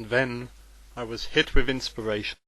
And then I was hit with inspiration.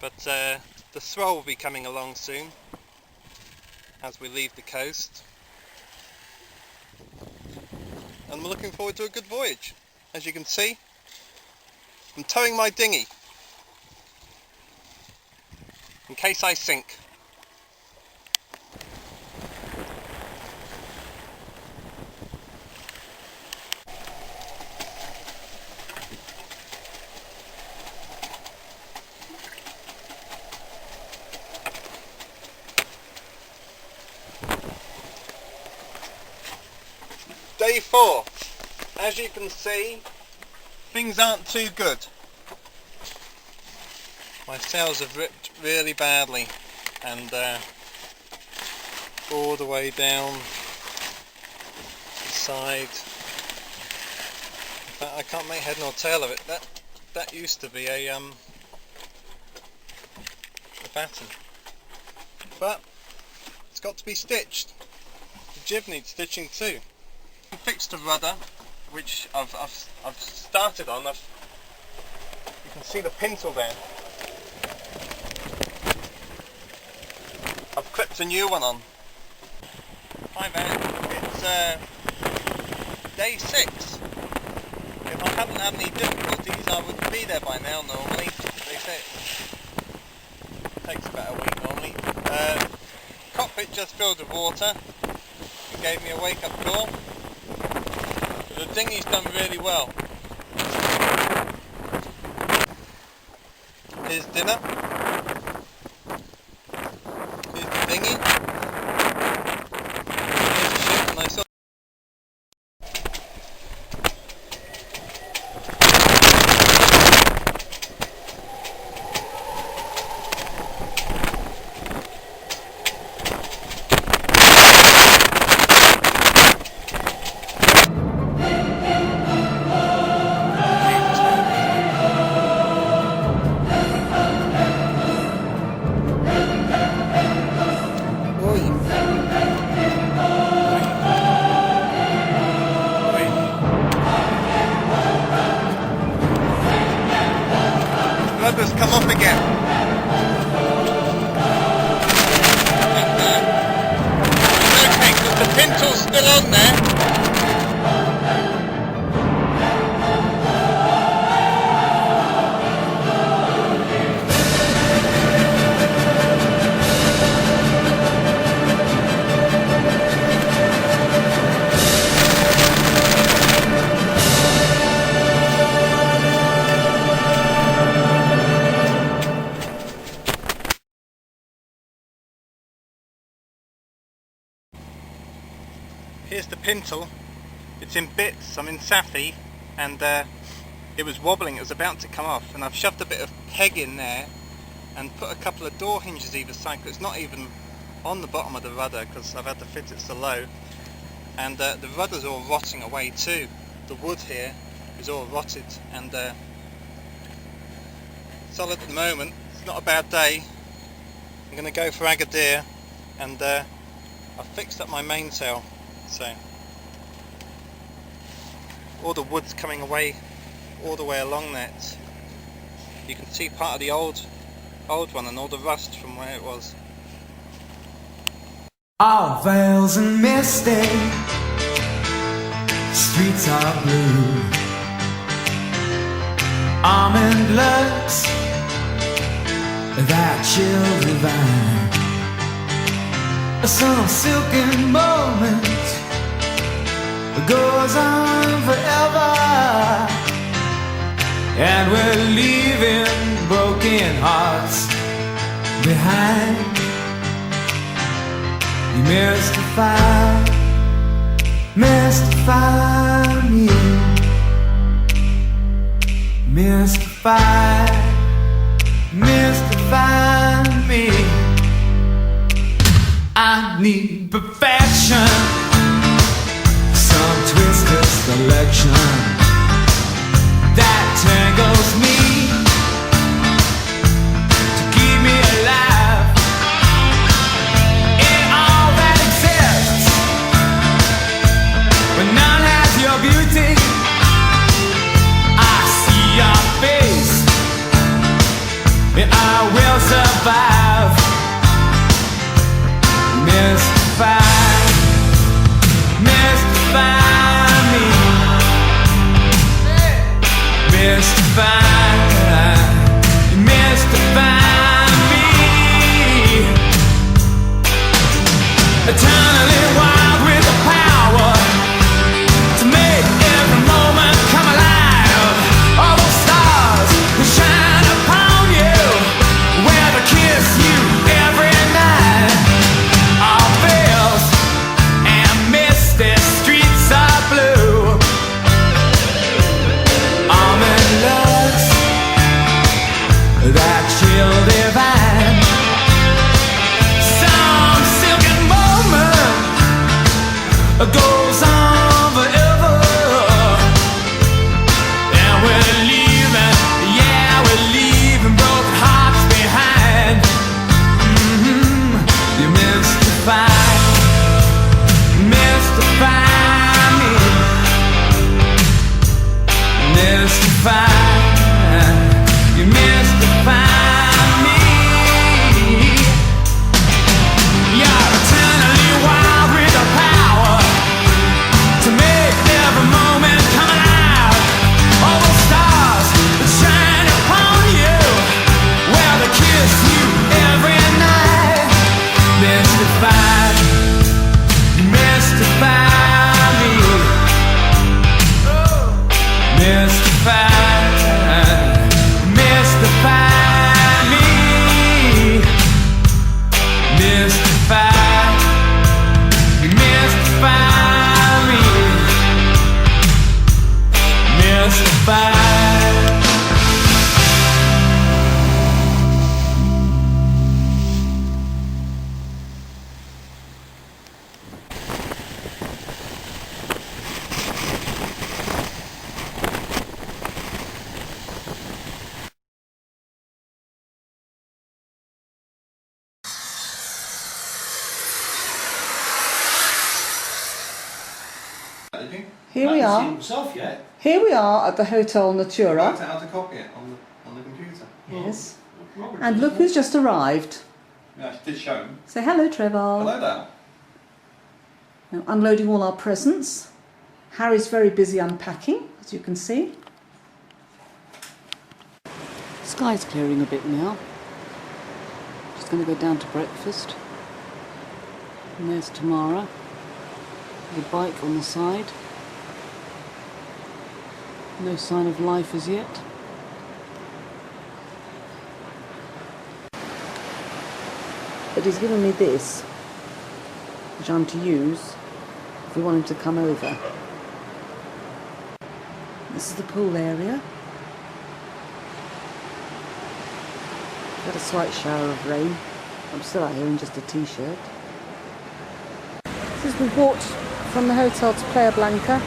but the swell will be coming along soon as we leave the coast, and we're looking forward to a good voyage. As you can see, I'm towing my dinghy in case I sink. Day 4. As you can see, things aren't too good. My sails have ripped really badly, and all the way down the side. In fact, I can't make head nor tail of it. That used to be a batten, but it's got to be stitched. The jib needs stitching too. I fixed the rudder, which I've started on. You can see the pintle there. I've clipped a new one on. Hi there, it's day 6. If I hadn't had any difficulties, I would be there by now normally. They say it takes about a week normally. Cockpit just filled with water. It gave me a wake-up call. The dinghy's done really well. Here's dinner. Here's the dinghy. Here's the ship, and I saw rudder's come off again. It's okay, because the pintle's still on there. Here's the pintle. It's in bits. I'm in Safi, and it was wobbling. It was about to come off, and I've shoved a bit of peg in there and put a couple of door hinges either side. It's not even on the bottom of the rudder because I've had to fit it so low, and the rudder's all rotting away too. The wood here is all rotted and solid at the moment. It's not a bad day. I'm going to go for Agadir, and I've fixed up my mainsail. So all the wood's coming away all the way along that. You can see part of the old one and all the rust from where it was. All veils and misty, streets are blue. Almond looks, that chill divine. Some silken moment goes on forever, and we're leaving broken hearts behind. You mystify me, mystify me. I need perfection, some twisted selection that tangles me to keep me alive in all that exists. When none has your beauty, I see your face, and I will mystified. You mystify me. Mystified. Mystify me. Mystified. You mystify me. Mystified. Did you? Here we I haven't are. seen himself yet. Here we are at the Hotel Natura. Worked out how to copy it on the computer. Yes. Robert And did look as who's just arrived. well. Yeah, I did show him. Say hello, Trevor. Hello there. Now, unloading all our presents. Harry's very busy unpacking, as you can see. Sky's clearing a bit now. Just going to go down to breakfast. And there's Tamara. The bike on the side. No sign of life as yet. But he's given me this, which I'm to use if we want him to come over. This is the pool area. Had a slight shower of rain. I'm still out here in just a t-shirt. This is we walked from the hotel to Playa Blanca.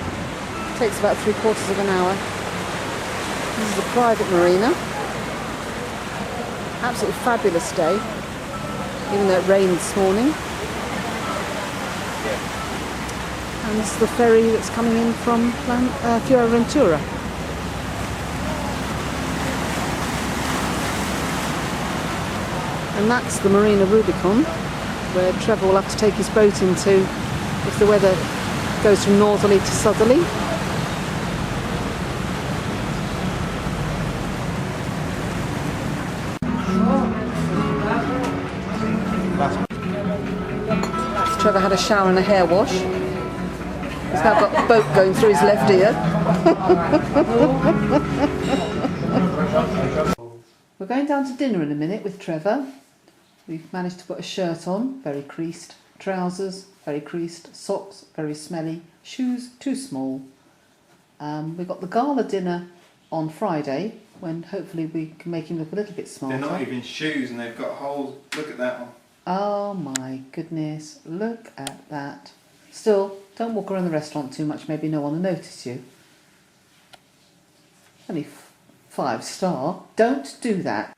Takes about 3/4 of an hour. This is a private marina. Absolutely fabulous day, even though it rained this morning. And this is the ferry that's coming in from Fuerteventura. And that's the Marina Rubicon, where Trevor will have to take his boat into if the weather goes from northerly to southerly. Trevor had a shower and a hair wash. He's now got a boat going through his left ear. We're going down to dinner in a minute with Trevor. We've managed to put a shirt on, very creased, trousers, very creased, socks, very smelly, shoes, too small. We've got the gala dinner on Friday, when hopefully we can make him look a little bit smarter. They're not even shoes and they've got holes. Look at that one. Oh my goodness, look at that. Still, don't walk around the restaurant too much, maybe no one will notice you. Only 5-star. Don't do that.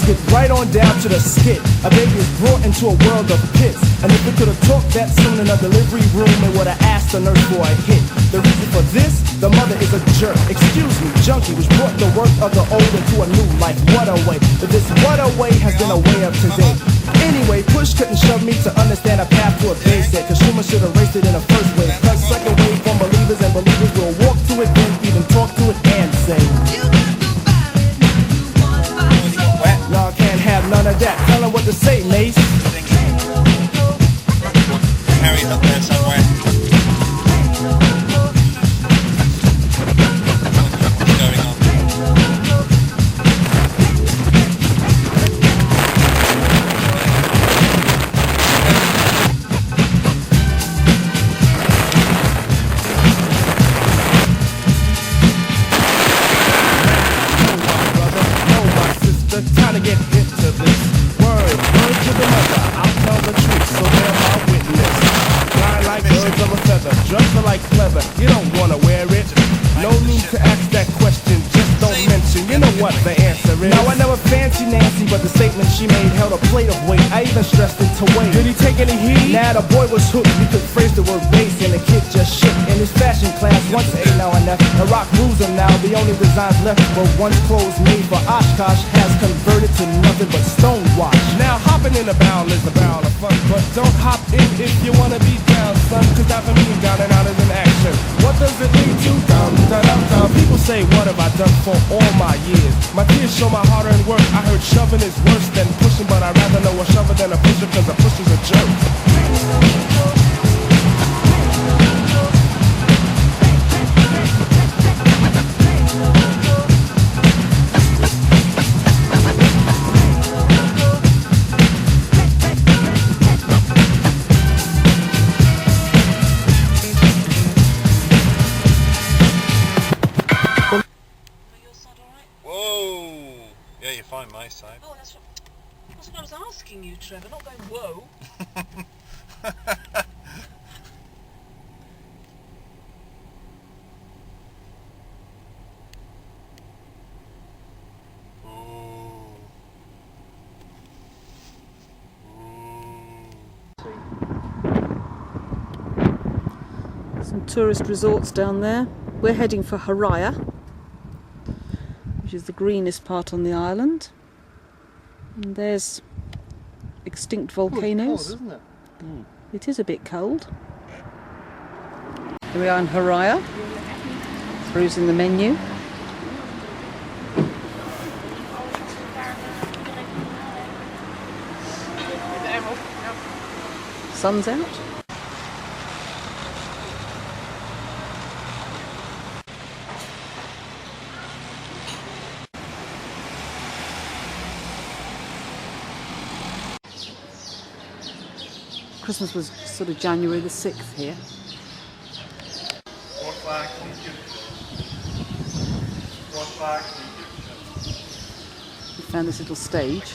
let's get right on down to the skit. A baby is brought into a world of pits, and if it could have talked that soon in a delivery room, it would have asked the nurse for a hit. The reason for this, the mother is a jerk. Excuse me, junkie, which brought the work of the old into a new life. What a way, but this what a way has been a way of today. Anyway, push couldn't shove me to understand a path to a basic. Consumer should have raced it in the first wave. Cause second wave from believers, and believers will walk to it, then even talk to it and say, y'all can't have none of that. Tell 'em what to say, Mace. Harry's up there somewhere. What's going on? Time to get hit to this. Word to the mother. I'll tell the truth, so they're my witness. Fly like birds of a feather, dressed like clever. You don't wanna wear it. No need to ask that question, just don't mention. You know what the answer is. Now I never fancy Nancy, but the statement she made held a plate of weight. I even stressed it to weight. Did he take any heed? Nah, the boy was hooked. He could phrase the word bass, and the kid just shook. In his fashion class, once a now and then. The rock rules him now. The only designs left were once clothes made for Oshkosh has converted to nothing but stonewash. Now hopping in a barrel is a barrel of fun, but don't hop in if you wanna be down, son. Cause that for me, down and out is an action. What does it lead to? Down, down, down, down. People say, what have I done for all my years? My tears show my hard-earned work. I heard shoving is worse than pushing, but I'd rather know a shover than a pusher, cause a pusher's a jerk. Whoa! Yeah, you're fine, my side. Oh, that's what I was asking you, Trevor, not going whoa. Some tourist resorts down there. We're heading for Haraya, which is the greenest part on the island. And there's extinct volcanoes. Cold, isn't it? It is a bit cold. Here we are in Haraya, perusing the menu. Sun's out. Christmas was sort of January the 6th here. We found this little stage.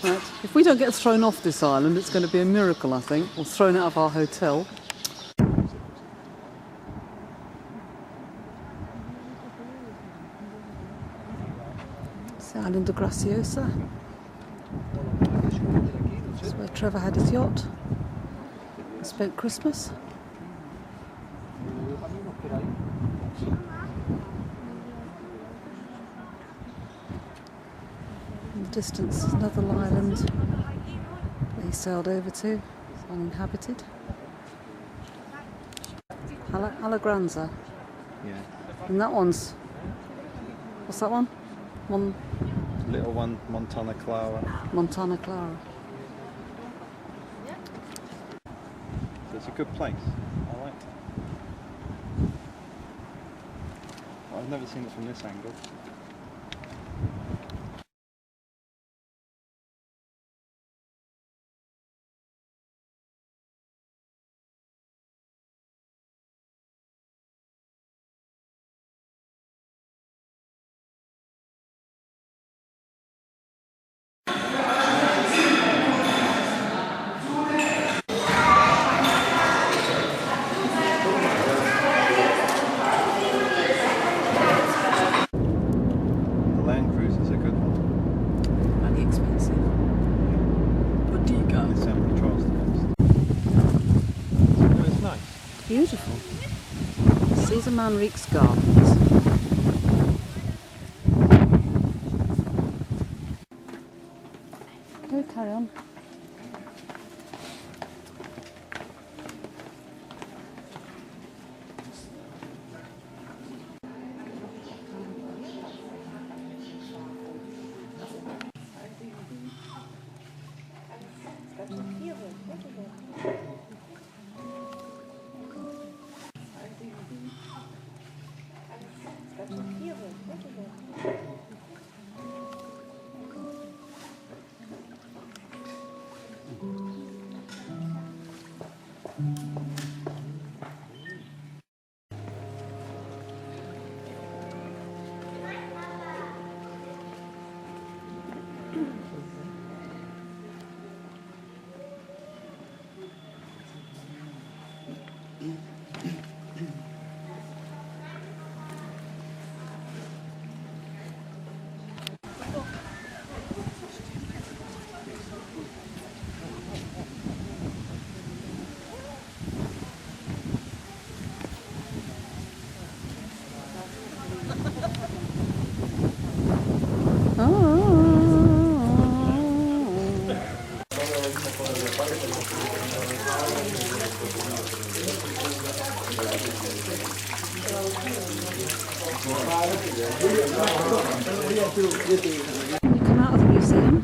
Right. If we don't get thrown off this island, it's going to be a miracle, I think, or thrown out of our hotel. Island of Graciosa. This is where Trevor had his yacht and spent Christmas. In the distance, another island that he sailed over to. It's uninhabited. Alagranza. Yeah. And that one's... What's that one? Little one, Montana Clara. Montana Clara. It's a good place. I like it. I've never seen it from this angle. beautiful. Caesar Manrique's Gardens. Go, carry on. You come out of the museum,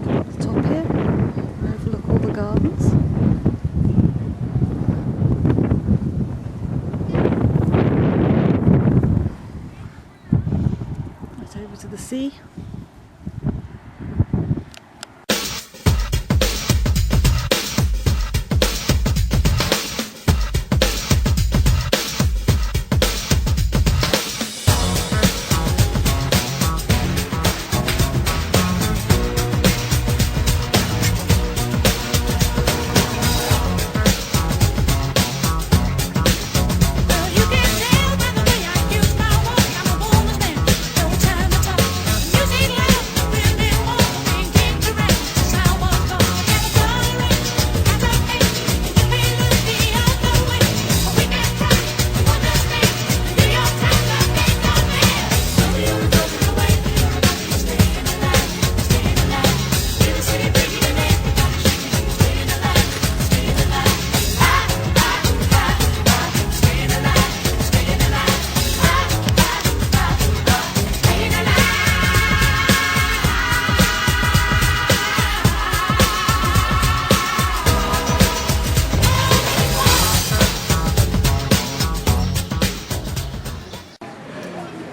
go up the top here, overlook all the gardens. Right over to the sea.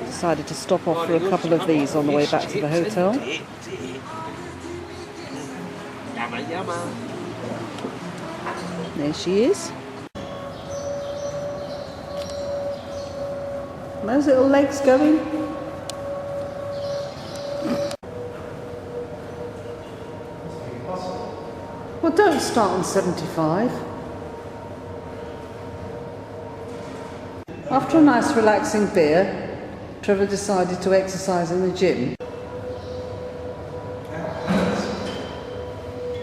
Decided to stop off for a couple of these on the way back to the hotel. There she is. Those little legs going. Well, don't start on 75. After a nice relaxing beer, Trevor decided to exercise in the gym.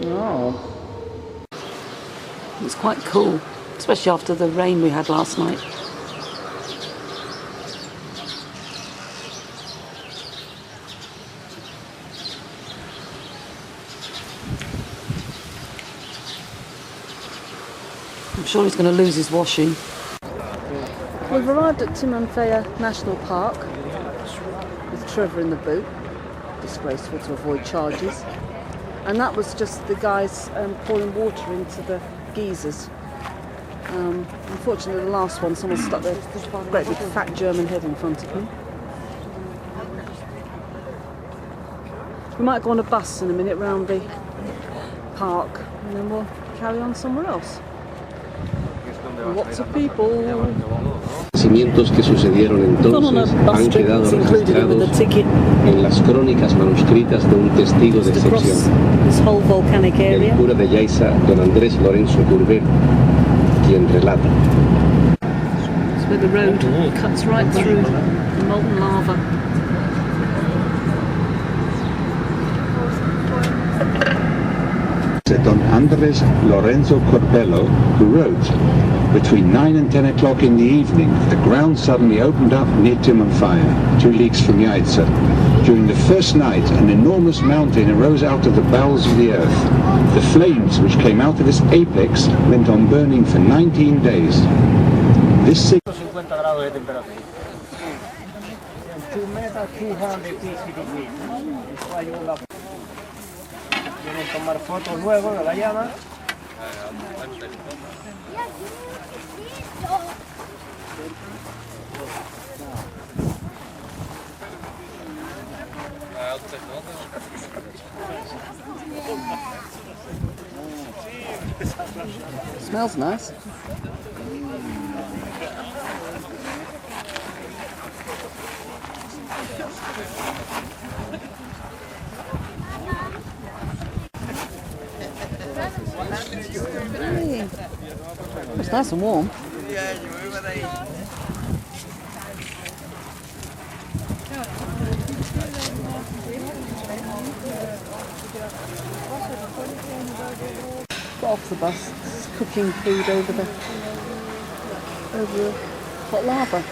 Oh. It's quite cool, especially after the rain we had last night. I'm sure he's going to lose his washing. We've arrived at Timanfaya National Park with Trevor in the boot, disgraceful to avoid charges, and that was just the guys pouring water into the geysers. Unfortunately the last one, someone stuck their great big fat German head in front of me. We might go on a bus in a minute round the park and then we'll carry on somewhere else. Lots of people. Acontecimientos que sucedieron entonces han quedado registrados en las crónicas manuscritas de un testigo de excepción, el cura de Yaiza, don Andrés Lorenzo Courbet, quien relata. It's where the road cuts right through the molten lava. Don Andres Lorenzo Corbello, who wrote, "Between 9 and 10 o'clock in the evening, the ground suddenly opened up near Timanfaya, 2 leagues from Yaitsa. During the first night, an enormous mountain arose out of the bowels of the earth. The flames which came out of its apex went on burning for 19 days. This 50 grados de temperatura. En 2 meters, 250 degrees. Eso ayuda. Vienen a tomar fotos luego de la llama. Smells nice. Hey. It's nice and warm. Got off the bus, it's cooking food over the hot lava.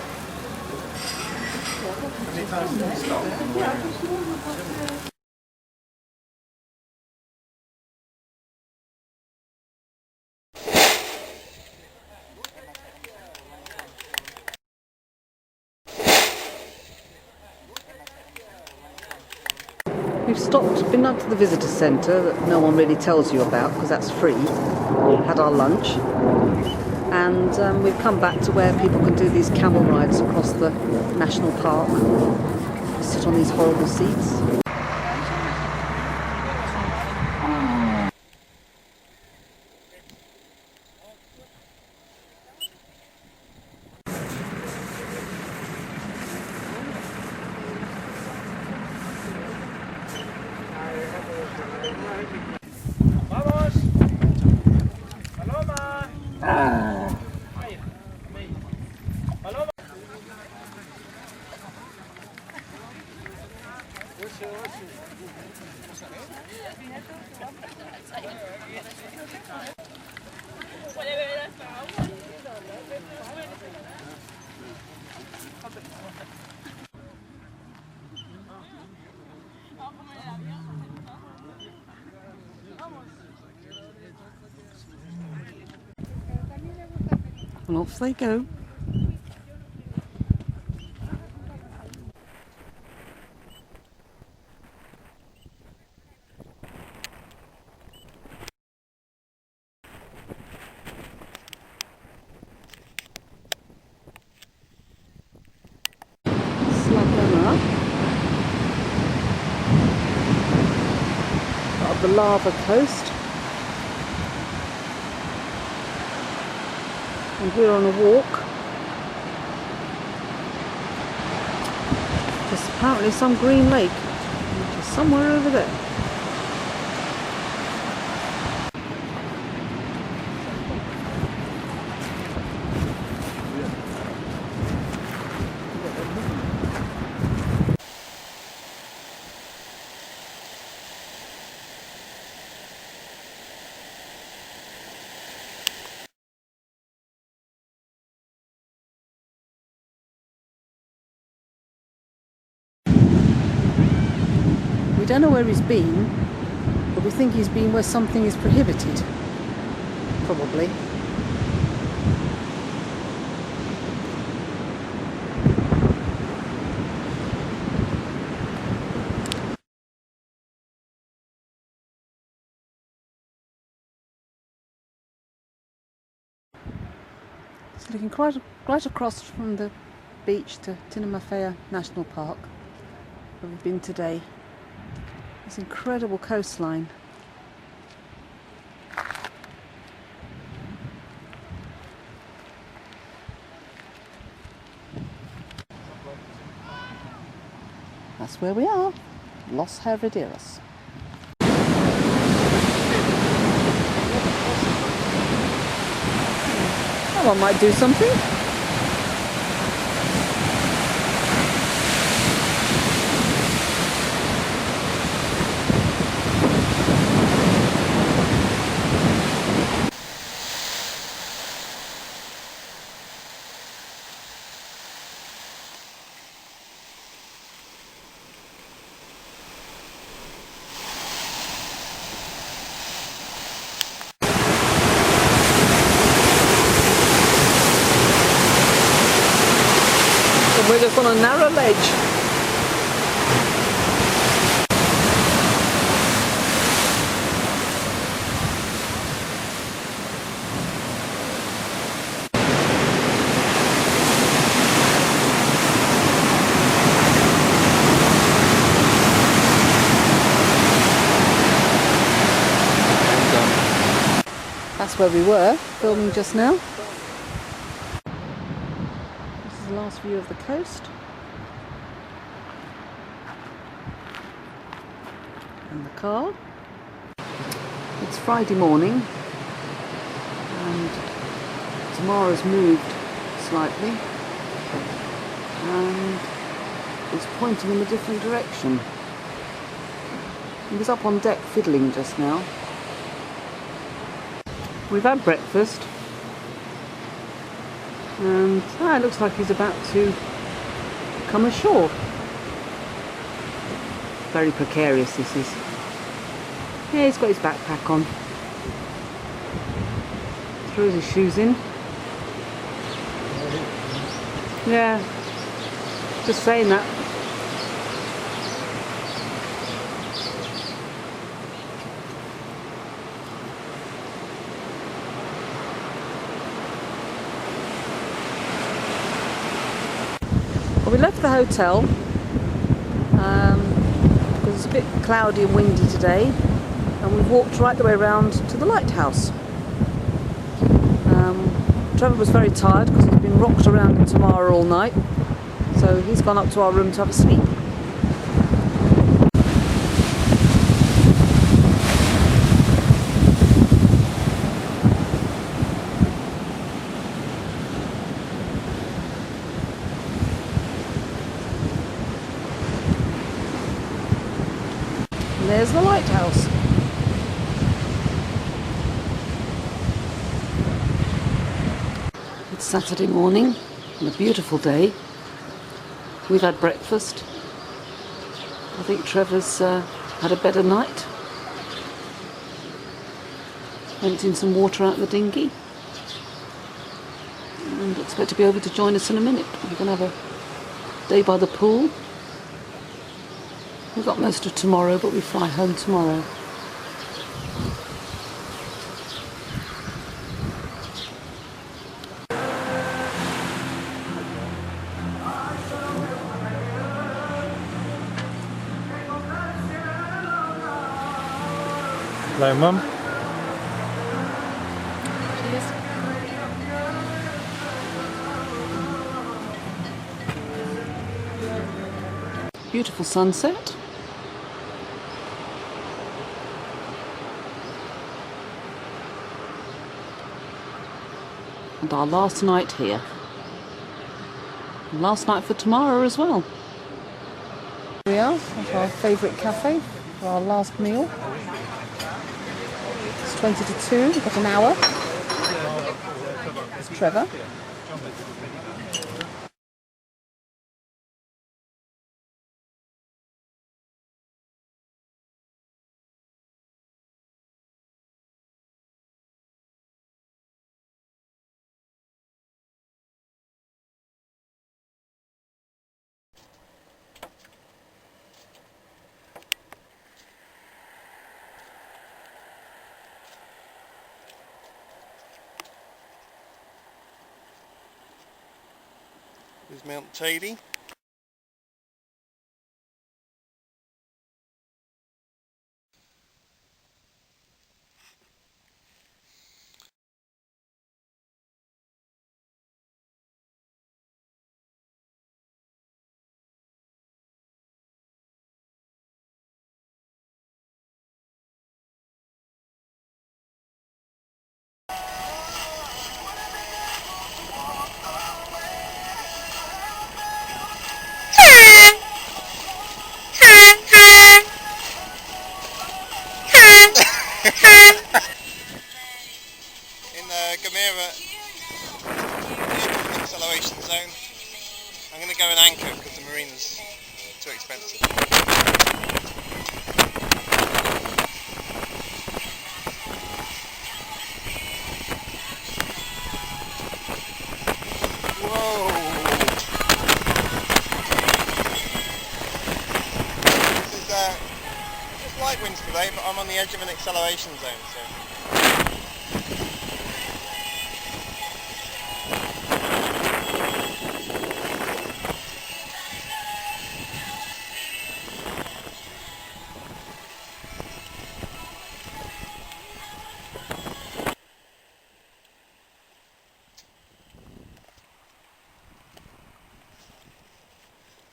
We've stopped, been up to the visitor centre that no one really tells you about because that's free. Had our lunch, and we've come back to where people can do these camel rides across the national park. You sit on these horrible seats. And off they go. Up the lava coast. And we're on a walk. There's apparently some green lake, which is somewhere over there. We don't know where he's been, but we think he's been where something is prohibited. Probably. It's looking right across from the beach to Timanfaya National Park, where we've been today. This incredible coastline. That's where we are, Los Herederos. That one might do something. on a narrow ledge. That's where we were, filming just now. This is the last view of the coast. And the car. It's Friday morning and tomorrow's moved slightly and it's pointing in a different direction. He was up on deck fiddling just now. We've had breakfast and it looks like he's about to come ashore. Very precarious this is. Yeah, he's got his backpack on. Throws his shoes in. Yeah, just saying that. We left the hotel because it's a bit cloudy and windy today, and we've walked right the way around to the lighthouse. Trevor was very tired because he's been rocked around in Tamara all night, so he's gone up to our room to have a sleep. There's the lighthouse. It's Saturday morning and a beautiful day. We've had breakfast. I think Trevor's had a better night. Emptying some water out of the dinghy. And expect to be over to join us in a minute. We're going to have a day by the pool. We've got most of tomorrow, but we fly home tomorrow. Hello, Mum. Beautiful sunset. And our last night here. And last night for tomorrow as well. Here we are at our favourite cafe for our last meal. It's 20 to 2, we've got an hour. It's Trevor. There's Mount Tady. light winds today, but I'm on the edge of an acceleration zone, so...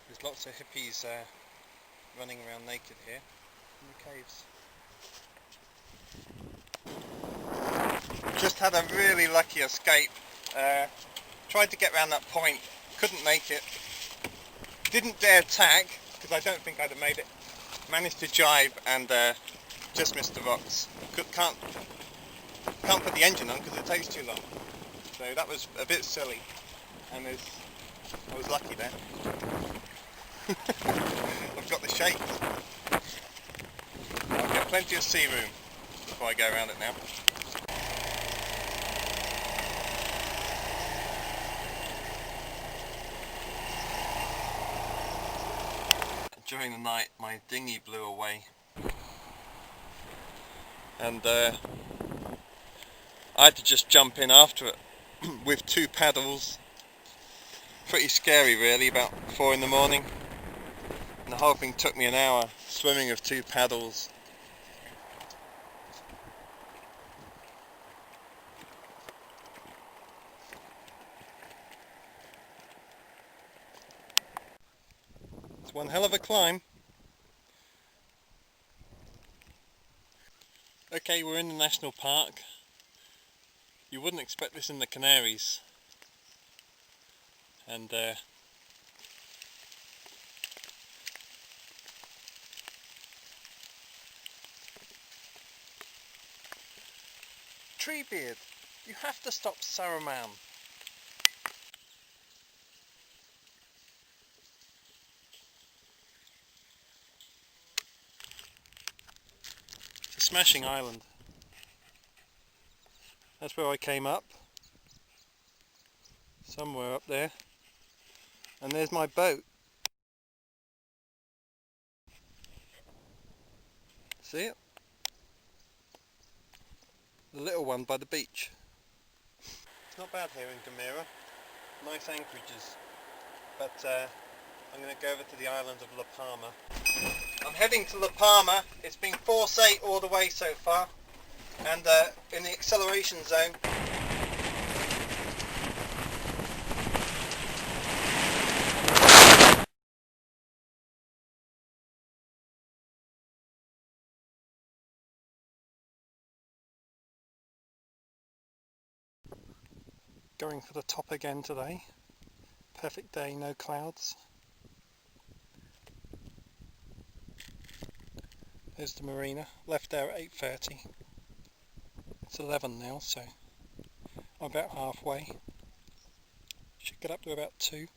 There's lots of hippies running around naked here in the caves. Just had a really lucky escape. Tried to get around that point, couldn't make it. Didn't dare tag, because I don't think I'd have made it. Managed to jibe and just missed the rocks. Can't put the engine on because it takes too long. So that was a bit silly, and I was lucky there. I've got the shakes. I've got plenty of sea room before I go around it now. During the night my dinghy blew away, and I had to just jump in after it with 2 paddles. Pretty scary really, about 4 in the morning. And the whole thing took me an hour, swimming with 2 paddles. It's one hell of a climb. Okay, we're in the national park. You wouldn't expect this in the Canaries. And Treebeard, you have to stop Saruman. It's a smashing island. That's where I came up. Somewhere up there. And there's my boat. See it? The little one by the beach. It's not bad here in Canary. Nice anchorages. But I'm going to go over to the island of La Palma. I'm heading to La Palma. It's been force-8 all the way so far. And in the acceleration zone. Going for the top again today. Perfect day, no clouds. There's the marina. Left there at 8:30. It's 11 now, so I'm about halfway. Should get up to about 2.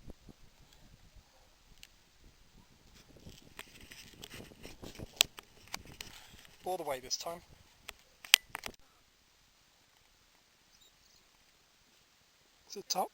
All the way this time. To the top.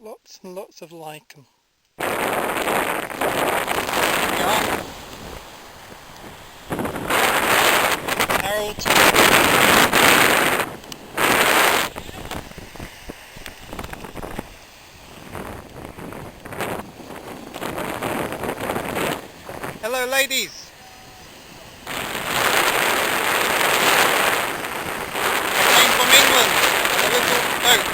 Lots and lots of lichen. Harold. Hello ladies. I came from England on a little boat.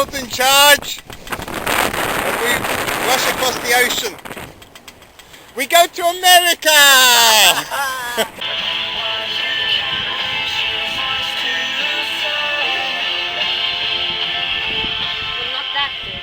dolphin charge! And we rush across the ocean. We go to America! Not that big.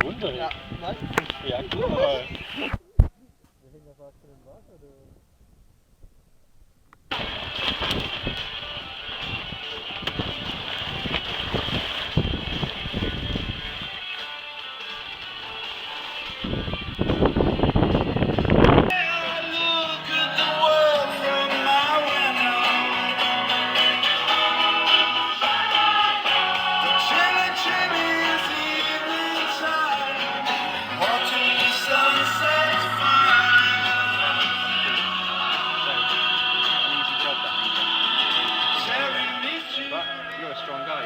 Wunder. Ja, nein. Ja, cool. You're a strong guy.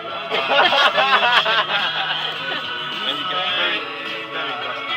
And you get very, very rusty.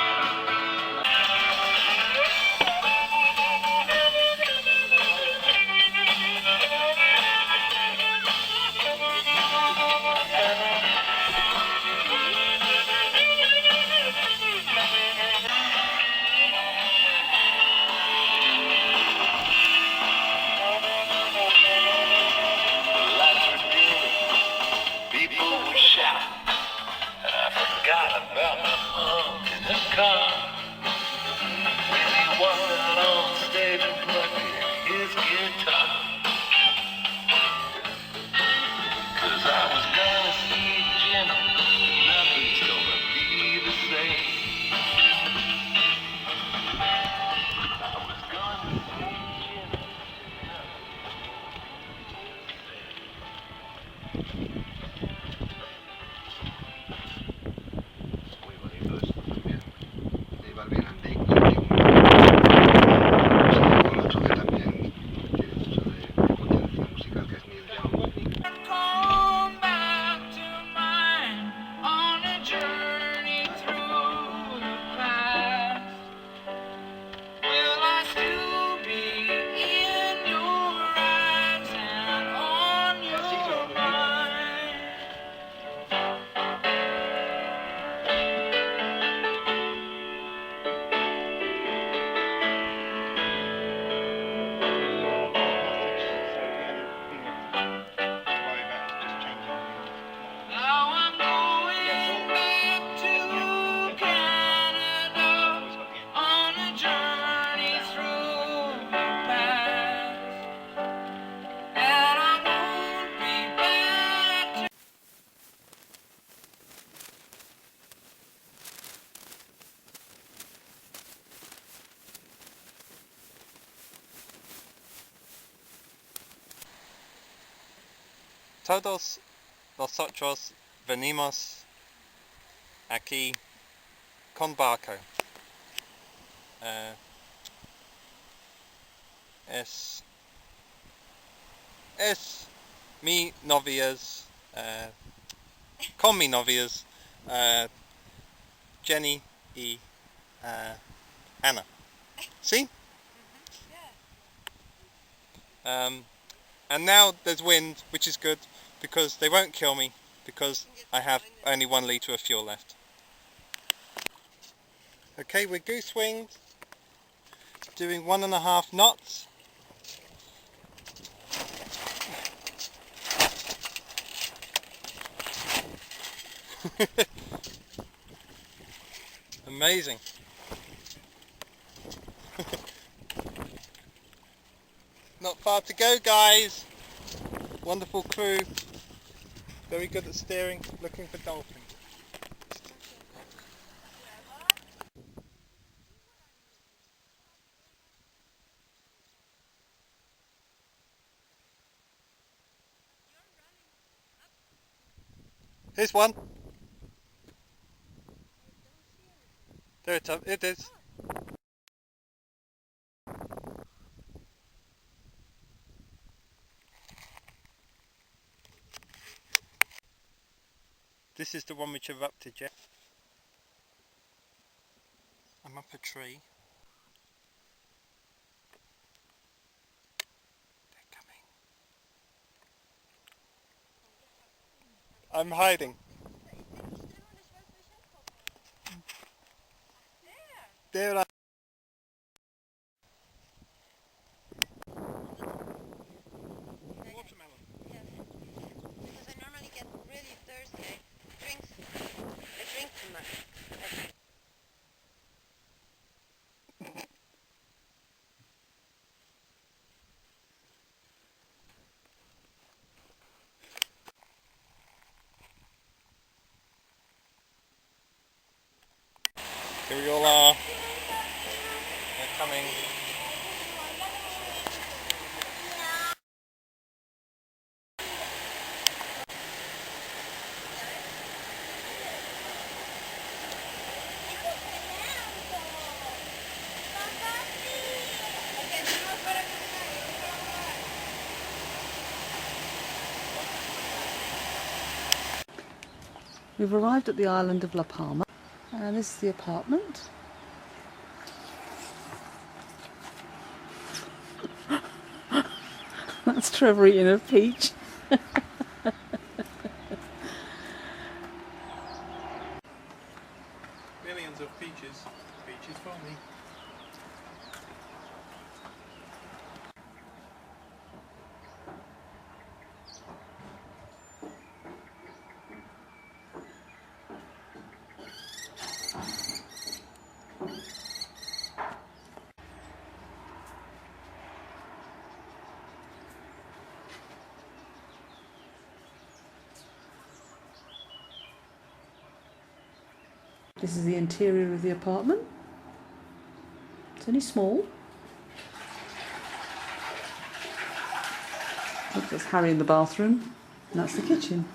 Todos nosotros venimos aquí con barco. Es mi novias, con mi novias, Jenny y Anna. See? And now there's wind, which is good because they won't kill me because I have only 1 litre of fuel left. Okay, we're goose winged, doing 1.5 knots. Amazing. Not far to go, guys. Wonderful crew. Very good at steering, looking for dolphins. Here's one. There it is. This is the one which erupted, yeah? I'm up a tree. They're coming. I'm hiding. There I watermelon. Yes. Because I normally get really thirsty. I drink too much. Here we all are. They're coming. We've arrived at the island of La Palma, and this is the apartment. That's Trevor eating a peach. Millions of peaches. Peaches for me. This is the interior of the apartment. It's only small. Look, there's Harry in the bathroom, and that's the kitchen.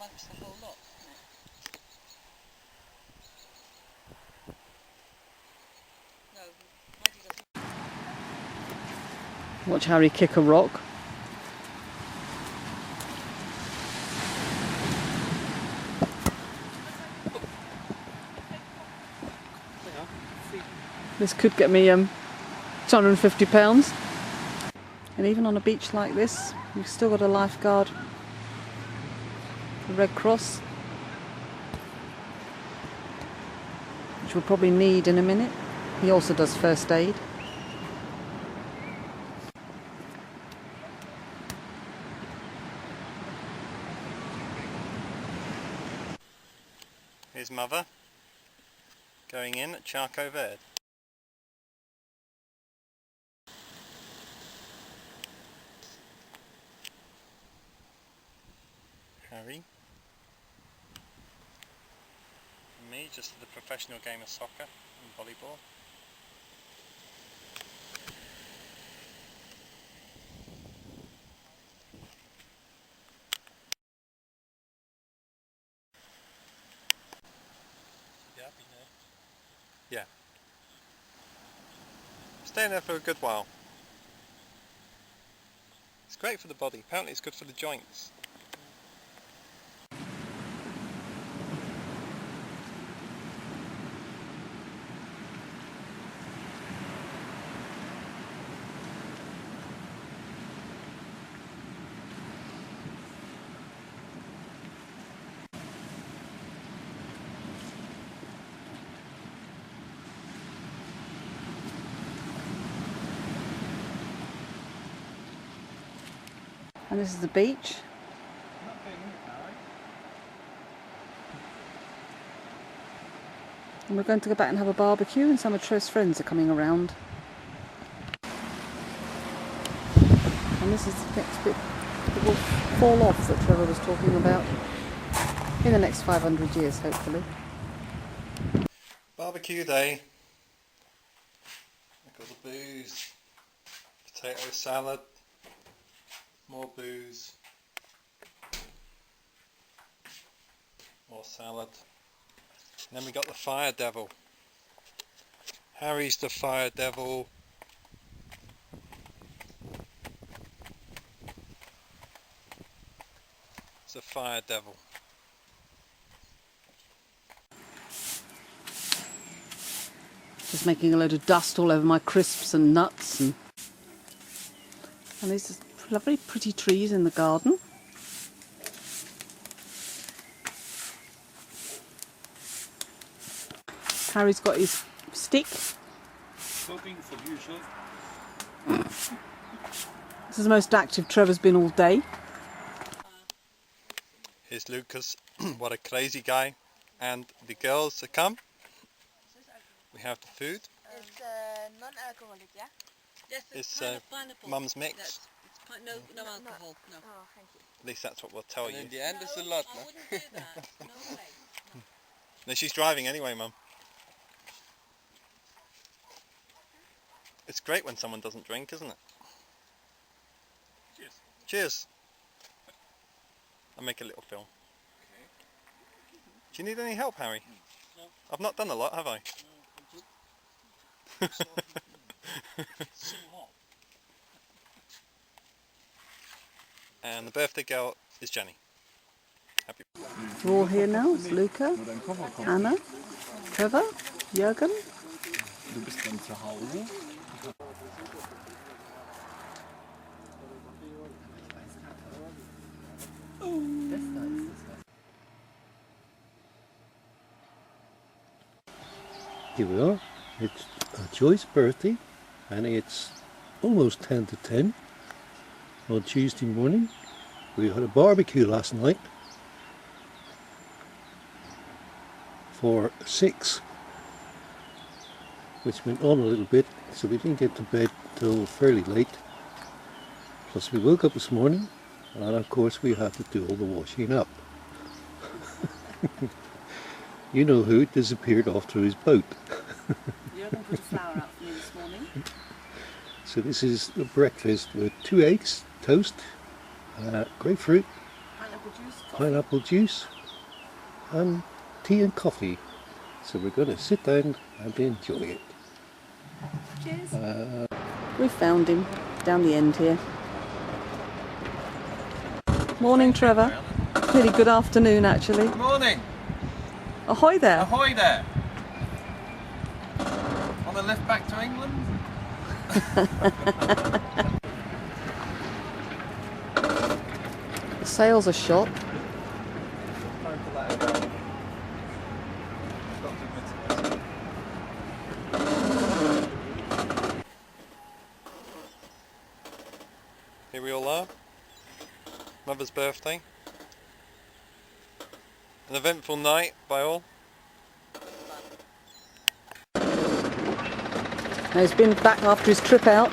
Amongst the whole lot, isn't it? Watch Harry kick a rock. This could get me £250. And even on a beach like this, you've still got a lifeguard. The Red Cross, which we'll probably need in a minute. He also does first aid. Here's Mother going in at Charco Verde. Harry. And me, just for the professional game of soccer and volleyball. Yeah. Staying there for a good while. It's great for the body. Apparently it's good for the joints. And this is the beach. And we're going to go back and have a barbecue, and some of Trev's friends are coming around. And this is the next bit that will fall off that Trevor was talking about in the next 500 years, hopefully. Barbecue day. I've got the booze, potato salad, more booze, more salad. And then we got the fire devil. Harry's the fire devil. It's a fire devil. Just making a load of dust all over my crisps and nuts, and these lovely pretty trees in the garden. Harry's got his stick. Cooking for usual. This is the most active Trevor's been all day. Here's Lucas, what a crazy guy. And the girls have come. We have the food. It's non-alcoholic, yeah? Yes, It's pineapple. mum's mix. Yes, it's no alcohol, no. Oh, thank you. At least that's what we'll tell you. In the end, it's a lot. I wouldn't do that. No way. No, she's driving anyway, Mum. It's great when someone doesn't drink, isn't it? Cheers. Cheers. I'll make a little film. Do you need any help, Harry? No. I've not done a lot, have I? So hot. And the birthday girl is Jenny. Happy. We're all here now. It's Luca, Anna, Trevor, Jürgen. Du bist dann zu Hause. Here we are. It's Joy's birthday and it's almost 10 to 10 on Tuesday morning. We had a barbecue last night for 6, which went on a little bit, so we didn't get to bed till fairly late. Plus we woke up this morning and of course we had to do all the washing up. You know who disappeared off to his boat. Jürgen put a flower out for me this morning. So this is the breakfast with 2 eggs, toast, grapefruit, pineapple juice, and tea and coffee. So we're going to sit down and enjoy it. Cheers. We found him down the end here. Morning, Trevor. Really good afternoon, actually. Good morning. Ahoy there. Ahoy there. On the lift back to England? The sails are shot. Time to let her go. Got to admit it. Here we all are. Mother's birthday. An eventful night by all. Now he's been back after his trip out.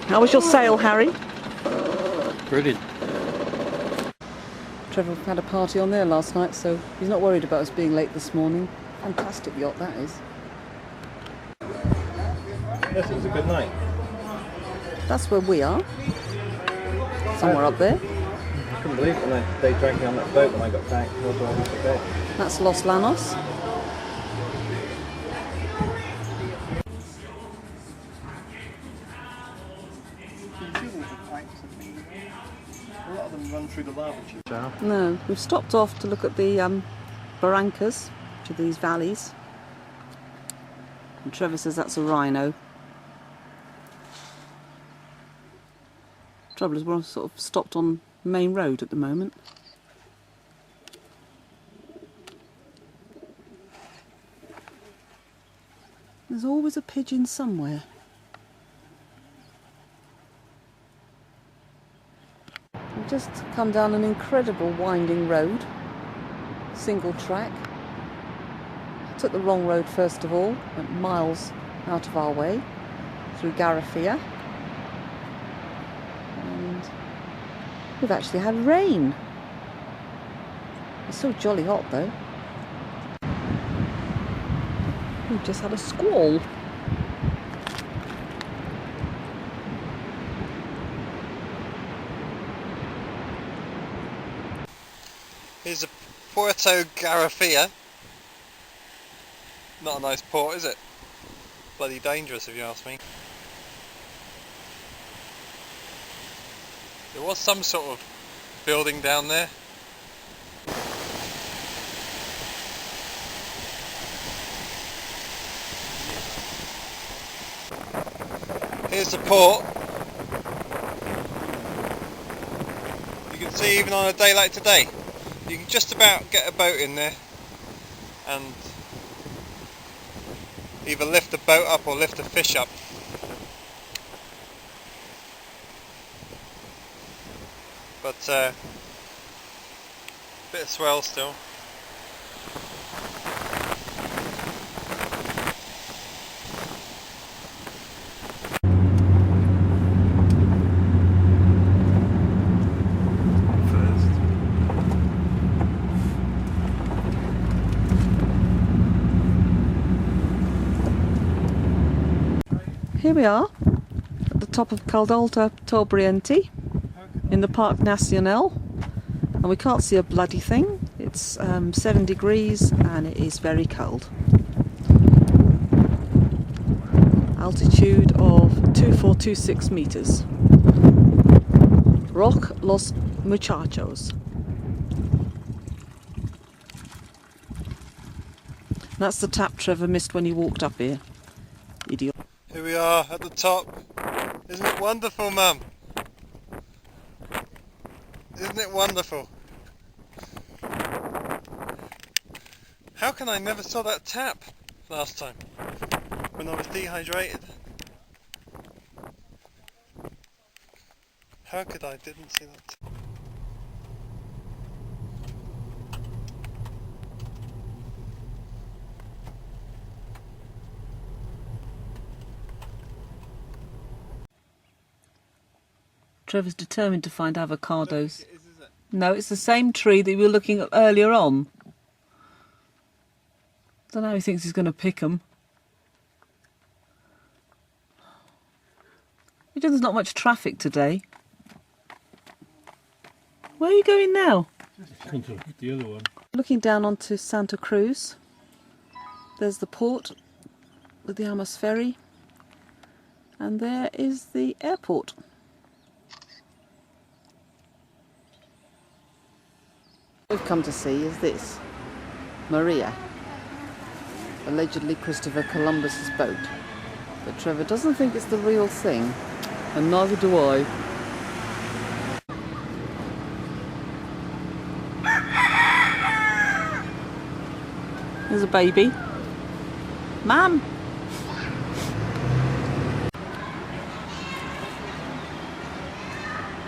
How was your sail, Harry? Brilliant. Trevor had a party on there last night, so he's not worried about us being late this morning. Fantastic yacht, that is. Yes, it was a good night. That's where we are. Somewhere up there. I couldn't believe it when they dragged me on that boat when I got back. I was ready for bed. That's Los Llanos. A lot of them run through the lava tube. No, we've stopped off to look at the barrancas, which are these valleys. And Trevor says that's a rhino. Trouble is we're sort of stopped on main road at the moment. There's always a pigeon somewhere. We've just come down an incredible winding road, single track. took the wrong road first of all, went miles out of our way through Garafia, and we've actually had rain. It's so jolly hot though. We've just had a squall. Here's a Puerto Garafia. Not a nice port, is it? Bloody dangerous if you ask me. There was some sort of building down there. Here's the port. You can see even on a day like today, you can just about get a boat in there and either lift the boat up or lift the fish up. But bit of swell still. Here we are at the top of Caldolta Torbrienti in the Parc National, and we can't see a bloody thing. It's 7 degrees and it is very cold. Altitude of 2426 meters. Rock Los Muchachos. That's the tap Trevor missed when he walked up here. Idiot. Here we are at the top. Isn't it wonderful, Mum? Isn't it wonderful? How can I never saw that tap last time when I was dehydrated? How could I didn't see that? Trevor's determined to find avocados. No, it's the same tree that we were looking at earlier on. I don't know how he thinks he's going to pick them. There's not much traffic today. Where are you going now? The other one. Looking down onto Santa Cruz. There's the port with the Amos ferry. And there is the airport. What we've come to see is this. Maria. Allegedly Christopher Columbus's boat. But Trevor doesn't think it's the real thing. And neither do I. There's a baby. Mum!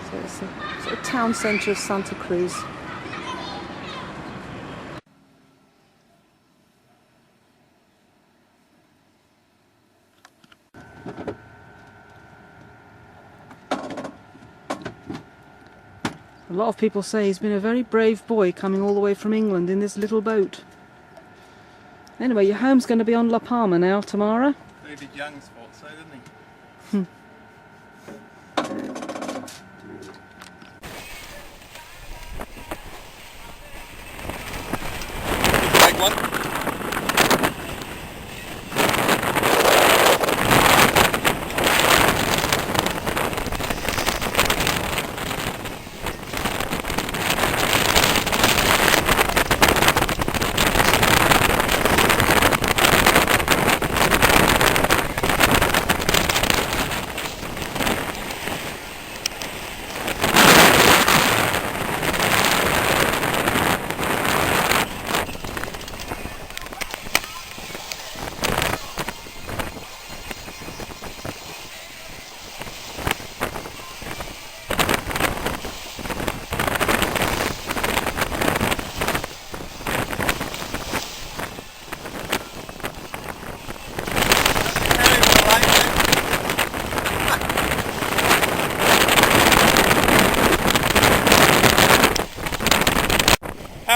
So it's a sort of town centre of Santa Cruz. A lot of people say he's been a very brave boy coming all the way from England in this little boat. Anyway, your home's going to be on La Palma now, Tamara. David Young's fault, so didn't he? Big one.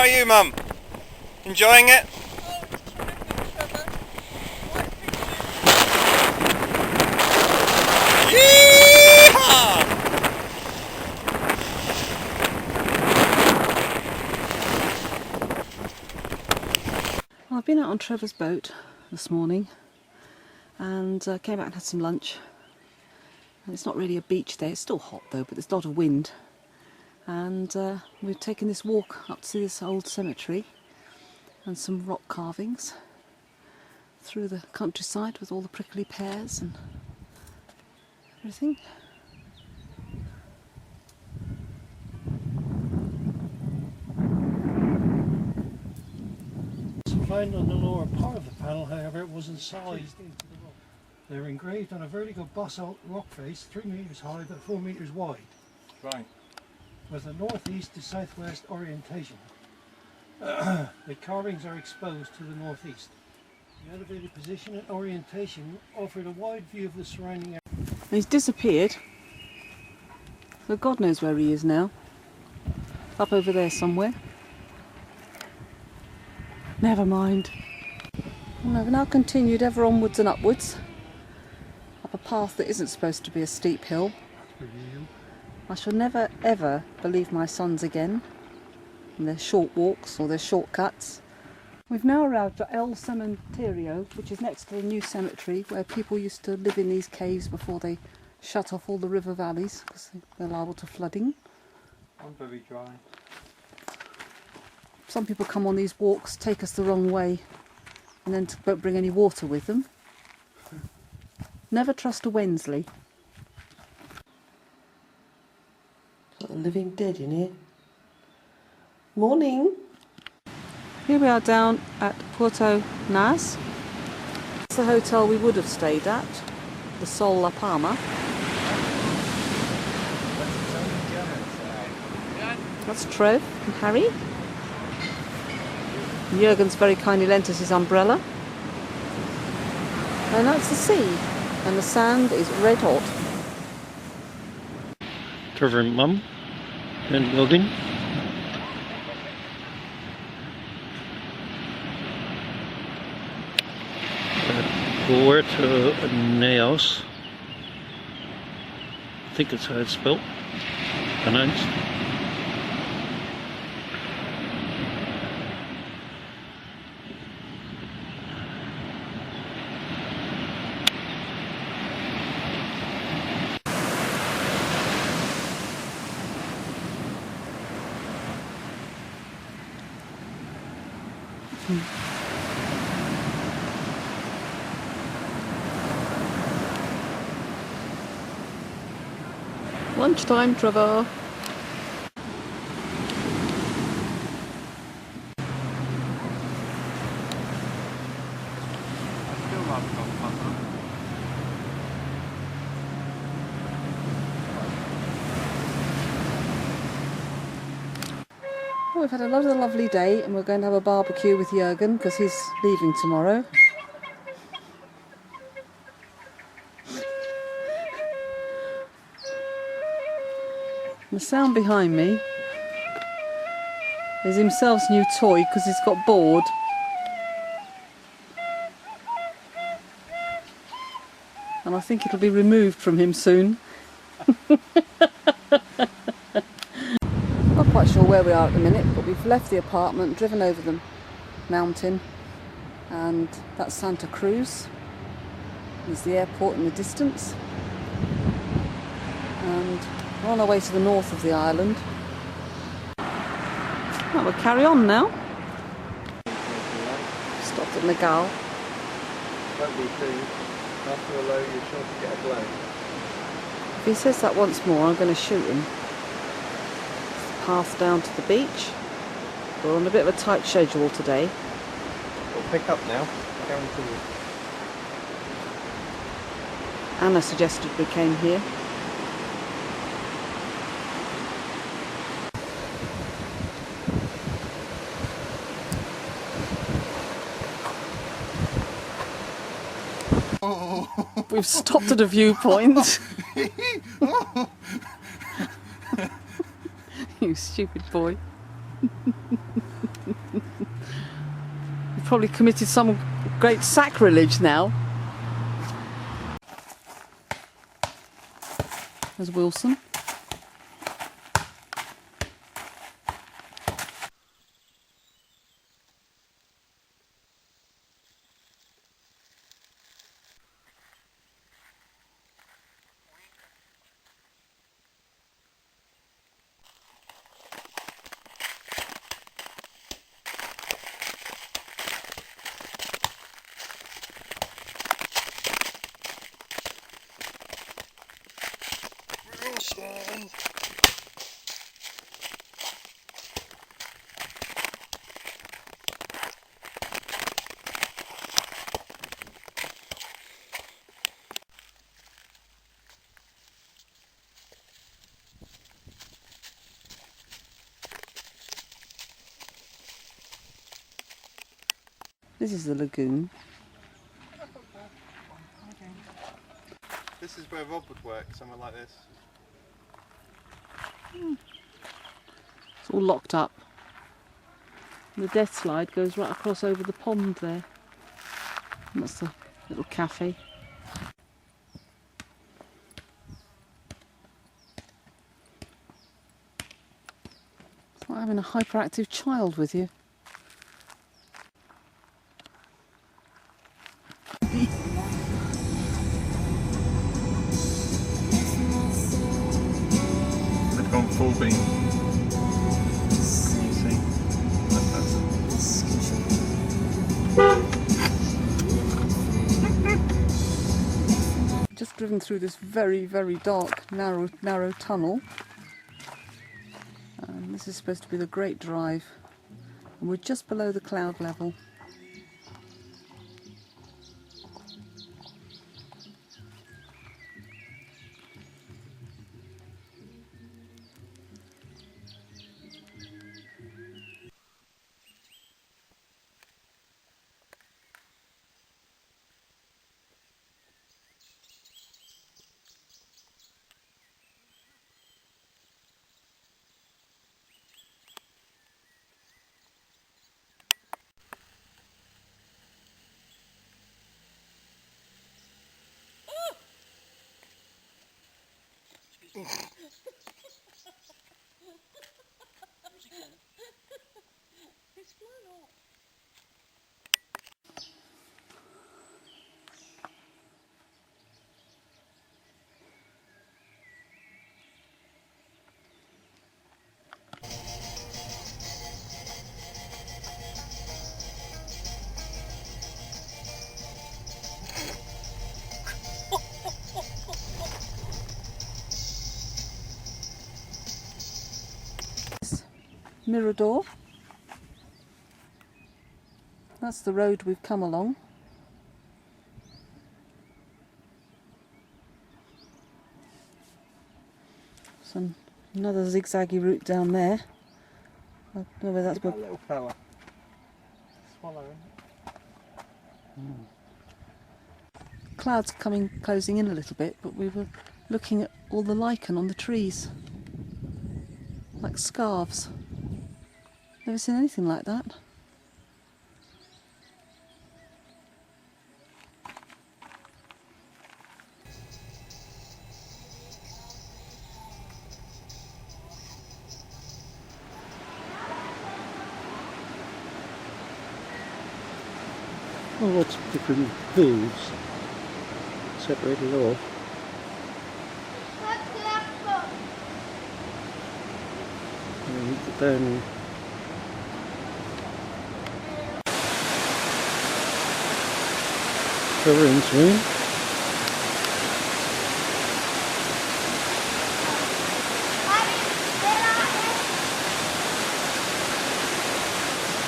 are you, Mum? Enjoying it? Oh, it's terrific, Trevor. What a Yeehaw! Well, I've been out on Trevor's boat this morning and came back and had some lunch. And it's not really a beach day, it's still hot though, but there's a lot of wind. And we've taken this walk up to this old cemetery and some rock carvings through the countryside with all the prickly pears and everything. Found on the lower part of the panel, however, it was incised into the rock. They're engraved on a vertical basalt rock face 3 metres high but 4 metres wide. Right. With a northeast to southwest orientation. The carvings are exposed to the northeast. The elevated position and orientation offered a wide view of the surrounding area. He's disappeared, so God knows where he is now. Up over there somewhere. Never mind. And I've now continued ever onwards and upwards, up a path that isn't supposed to be a steep hill. I shall never ever believe my sons again in their short walks or their shortcuts. We've now arrived at El Cementerio, which is next to the new cemetery where people used to live in these caves before they shut off all the river valleys because they're liable to flooding. I'm very dry. Some people come on these walks, take us the wrong way, and then don't bring any water with them. Never trust a Wensley. Got a living dead in here. Morning. Here we are down at Puerto Naz. It's the hotel we would have stayed at, the Sol La Palma. That's Trev and Harry. Jürgen's very kindly lent us his umbrella. And that's the sea, and the sand is red hot. Trevor and Mum and Jürgen. Puerto Neos. I think that's how it's spelled. Pronounced. Lunchtime, Trevor. Well, we've had another lovely day and we're going to have a barbecue with Jürgen because he's leaving tomorrow. The sound behind me is himself's new toy because he's got bored. And I think it'll be removed from him soon. Not quite sure where we are at the minute, but we've left the apartment, driven over the mountain, and that's Santa Cruz. There's the airport in the distance. And we're on our way to the north of the island. Well, we'll carry on now. Stopped at Nagal. Don't be too. After a low, you're sure to get a blow. If he says that once more, I'm going to shoot him. Path down to the beach. We're on a bit of a tight schedule today. We'll pick up now, guarantee you. Anna suggested we came here. We've stopped at a viewpoint. You stupid boy. probably committed some great sacrilege now. There's Wilson. Wilson! This is the lagoon. This is where Rob would work, somewhere like this. It's all locked up. The death slide goes right across over the pond there. And that's the little cafe. It's like having a hyperactive child with you. They've gone full beam. Can you see? Just driven through this very, very dark, narrow tunnel. And this is supposed to be the Great Drive. And we're just below the cloud level. It's blown off. Mirador. That's the road we've come along. Another zigzaggy route down there. I don't know where that's. That little fella. Swallowing. Clouds closing in a little bit, but we were looking at all the lichen on the trees, like scarves. Never seen anything like that. Oh, lots of different pools separated off. And then covering swing.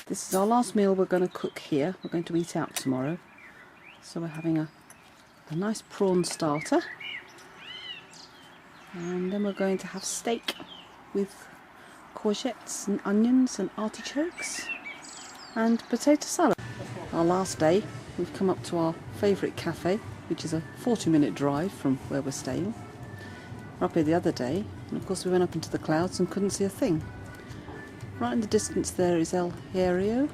This is our last meal we're going to cook here. We're going to eat out tomorrow. So we're having a nice prawn starter. And then we're going to have steak with courgettes and onions and artichokes and potato salad. Our last day, we've come up to our favourite cafe, which is a 40-minute drive from where we're staying. We're up here the other day, and of course we went up into the clouds and couldn't see a thing. Right in the distance there is El Hierro.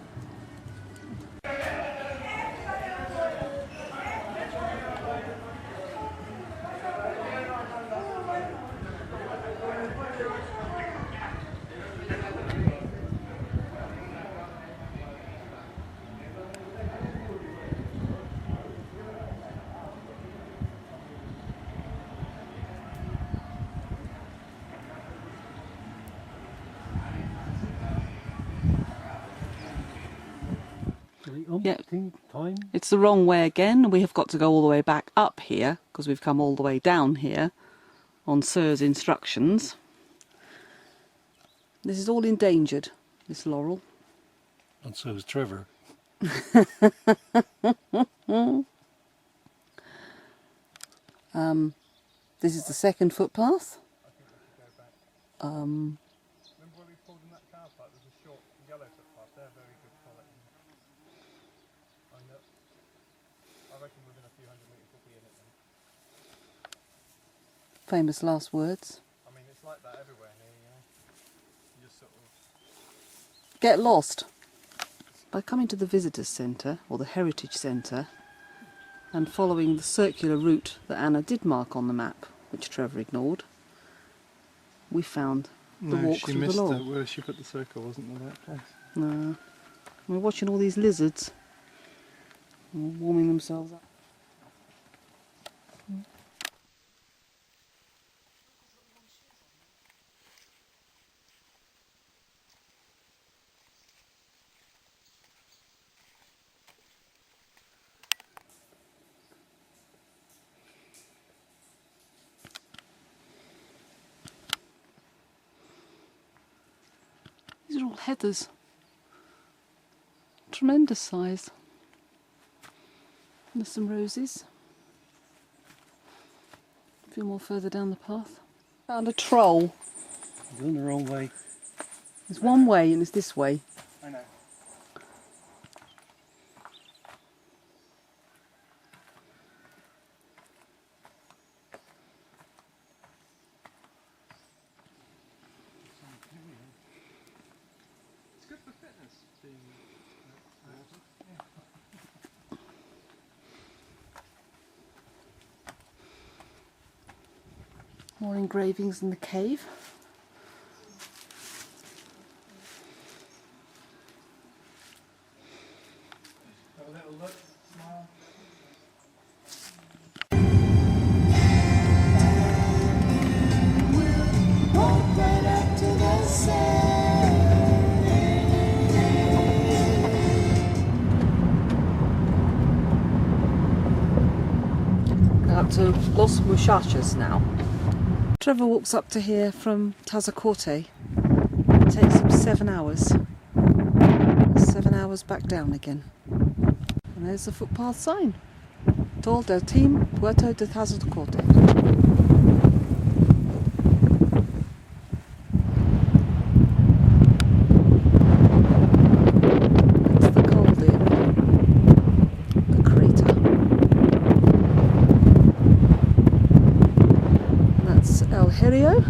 Yeah. Time? It's the wrong way again. We have got to go all the way back up here because we've come all the way down here on Sir's instructions. This is all endangered, this laurel. And so is Trevor. This is the second footpath. Remember when we pulled in that car park? There's a short yellow footpath. They're very good quality. I reckon within a few hundred metres we'll be in it then. Famous last words. I mean, it's like that everywhere here, you know. You just sort of... Get lost. By coming to the visitors centre or the heritage centre and following the circular route that Anna did mark on the map, which Trevor ignored, we found the walk she through the missed laurel. it. Where she put the circle wasn't the right place. No. We're watching all these lizards all warming themselves up. These are all heathers. Tremendous size. And there's some roses. A few more further down the path. Found a troll. You're going the wrong way. There's one way and it's this way. I know. It's good for fitness. More engravings in the cave. Have a little look, smile. Up to Los Muchachos now. Trevor walks up to here from Tazacorte. It takes him 7 hours. 7 hours back down again. And there's the footpath sign. Tol del Team Puerto de Tazacorte. That's the caldera. The crater. That's El Herio.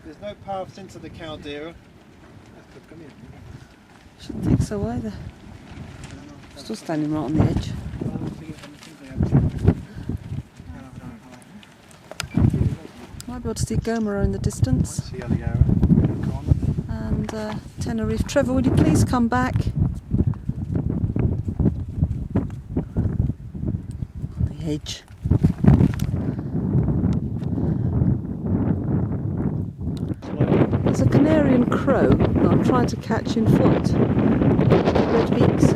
There's no paths into the caldera. Shouldn't think so either. Still standing right on the edge. Might be able to see Gomera in the distance. See the arrow in the corner. And Tenerife. Trevor, would you please come back? On the edge. There's a canary and crow that I'm trying to catch in flight. Red beaks.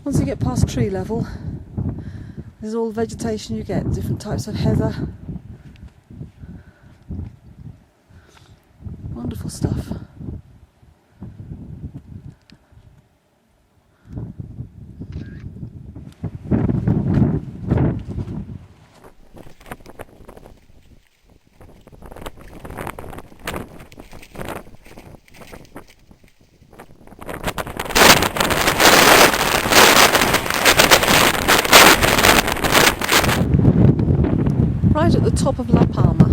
Once you get past tree level, there's all the vegetation you get, different types of heather. Wonderful stuff. Right at the top of La Palma.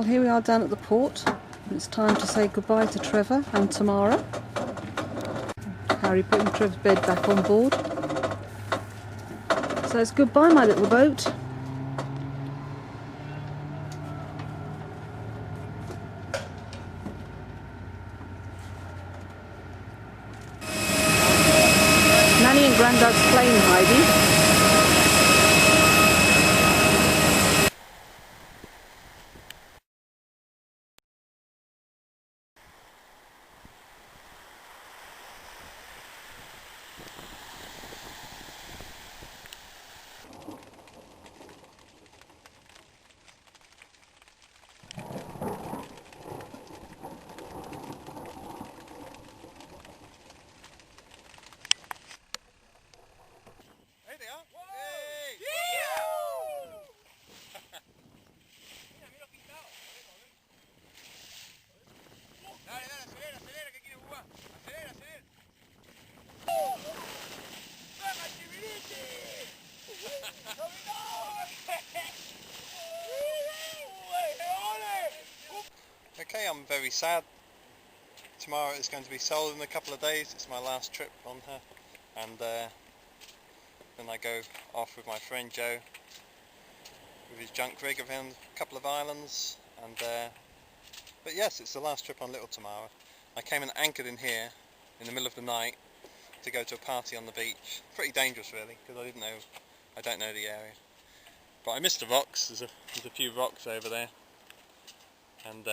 Well, here we are down at the port. It's time to say goodbye to Trevor and Tamara. Harry putting Trev's bed back on board. So it's goodbye, my little boat. Nanny and Grandad's plane, Heidi. Okay, I'm very sad. Tomorrow is going to be sold in a couple of days. It's my last trip on her, and then I go off with my friend Joe with his junk rig around a couple of islands. And but yes, it's the last trip on Little Tamara. I came and anchored in here in the middle of the night to go to a party on the beach. Pretty dangerous, really, because I don't know the area. But I missed the rocks. There's a few rocks over there, and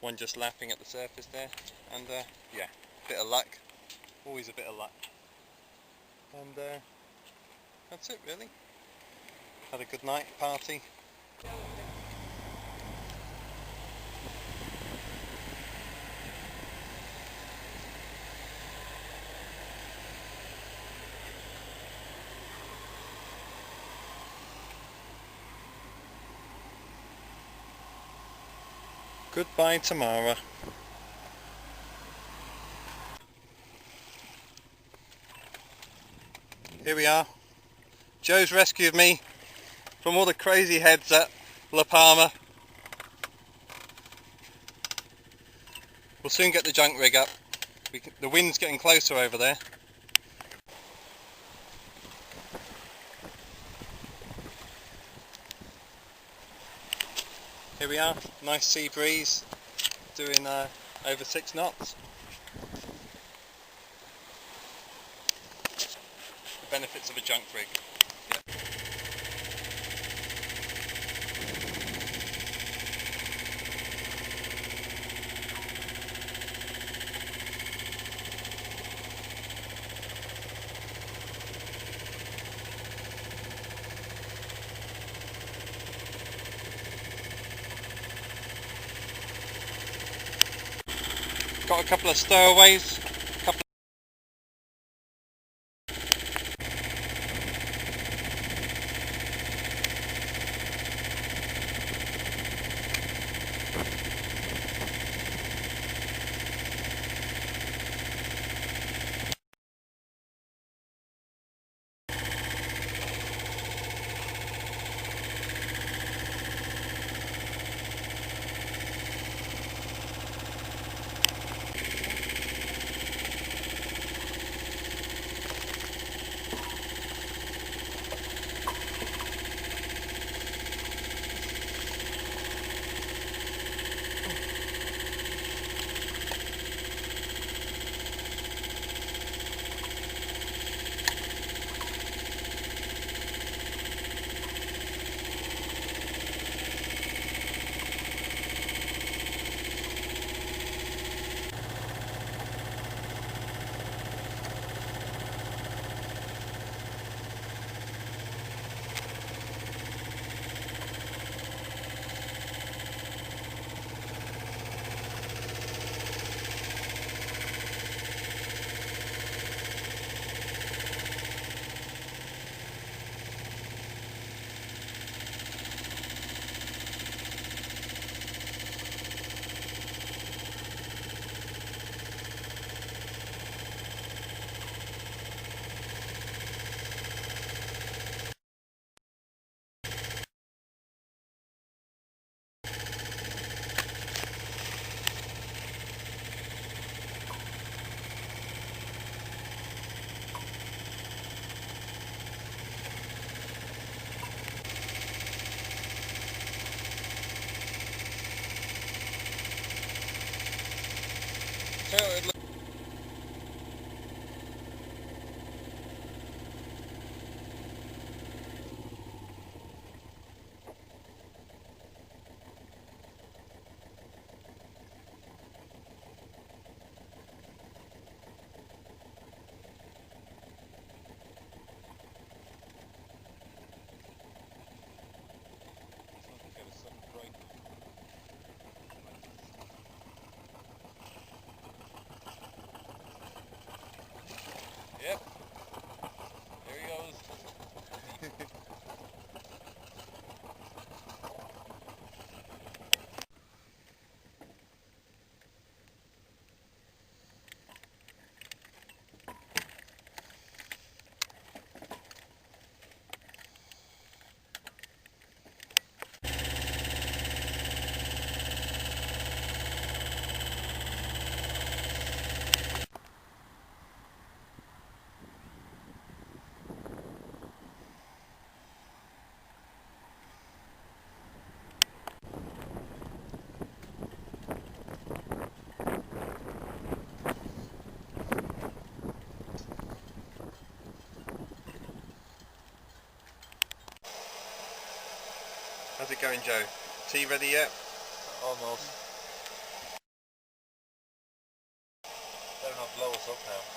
one just lapping at the surface there. And yeah, bit of luck. Always a bit of luck. And that's it, really. Had a good night party. Goodbye, Tamara. Here we are. Joe's rescued me from all the crazy heads at La Palma. We'll soon get the junk rig up. The wind's getting closer over there. Here we are, nice sea breeze, doing over 6 knots. The benefits of a junk rig. Yeah. Got a couple of stowaways. How's it going, Joe? Tea ready yet? Almost. Don't have blow us up now.